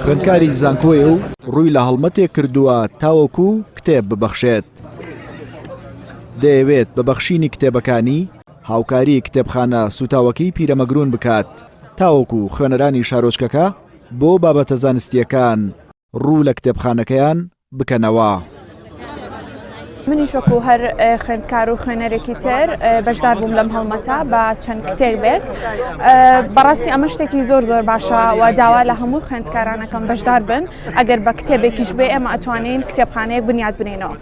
خوێندکاری زانکۆیە و ڕووی لە هەڵمەتێک کردووە تاوەکو کتێب ببەخشێت. دەیەوێت بەبەخشینی کتێبەکانی هاوکاری کتێبخانە سوتاوەکەی پیرەمەگرون بکات تاوەکو خوێنەرانی شارۆچکەکە بۆ بابەتە زانستیەکان ڕوو لە کتێبخانەکەیان بکەنەوە. منیش وەکو هەر خوێندکار و خوێنەرێکی تر بەشدار بووم لەم هەڵمەتە بە چەند کتێبێک. بەڕاستی ئەمە شتێکی زۆر باشە و داوا لە هەموو خوێندکارانەکەم بەشدار بن ئەگەر بە کتێبێکیش بێ ئێمە ئەتوانین کتێبخانەیەک بنیاد بنینەوە.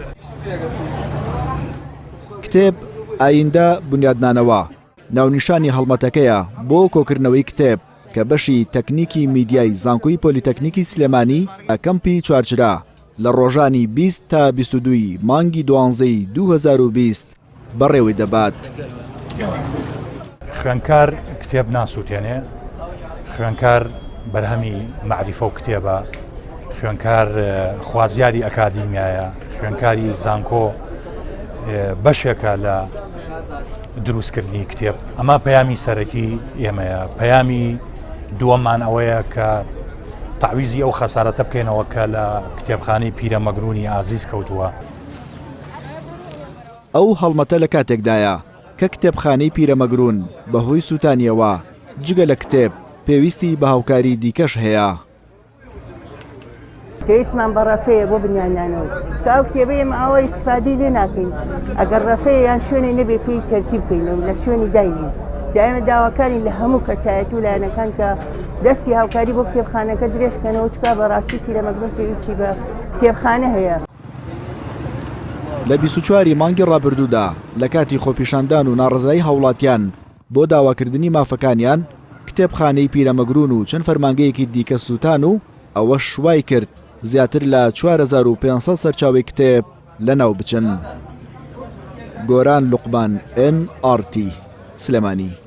کتێب ئایندە بنیادنانەوە ناونیشانی هەڵمەتەکەیە بۆ کۆکردنەوەی کتێب کە بەشی تەکنیکی میدیای زانکۆی پۆلیتەکنیکی سلێمانی کەمپی چوارچرا لە ڕۆژانی 20 تا 22 مانگی 12 2020 بەڕێوەی دەبات. خوێندکار کتێب ناسووتێنێ، خوێندکار بەرهەمی معریفە و کتێبە، خوێندکار خوازیاری ئەکادیمیایە، خوێندکاری زانکۆ بەشێکە لە دروستکردنی کتێب. ئەمە پەیامی سەرەکی ئێمەیە. پەیامی دووەممان ئەوەیە کە تعویزی ئەو خەسارەتە بکەینەوە کە لە کتێبخانەی پیرەمەگرونی ئازیز کەوتووە. ئەو هەڵمەتە لە کاتێکدایە کە کتێبخانەی پیرەمەگرون بەهۆی سوتانیەوە جگە لە کتێب پێویستی بە هاوکاری دیکەش هەیە. پێویستمان بە ڕەفەیە بۆ بنیانانەوە کاو کتێبەیە ئێمە ئەوە ئیسفادەی لێ ناکەین ئەگەر ڕەفەیە یان شوێنی نەبێ پێی تەرتیب بکەینەوە لە شوێنی داینین. جایمە داواکاری لە هەموو کەسایەتی و لایەنەکان کە دەستی هاوکاری بۆ کتێبخانەکە درێژکەنەوە چکا بەڕاستی پیرەمەگرون پێویستی بە کتێبخانە هەیە. لە 24 مانگی ڕابردوودا لە کاتی خۆپیشاندان و ناڕزایی هاوڵاتیان بۆ داواکردنی مافەکانیان کتێبخانەی پیرەمەگرون و چەند فەرمانگەیەکی دیکە سوتان و ئەوە شوای کرد زیاتر لە 4500 سەرچاوی کتێب لەناو بچن. گۆران لوقمان NRT سلێمانی.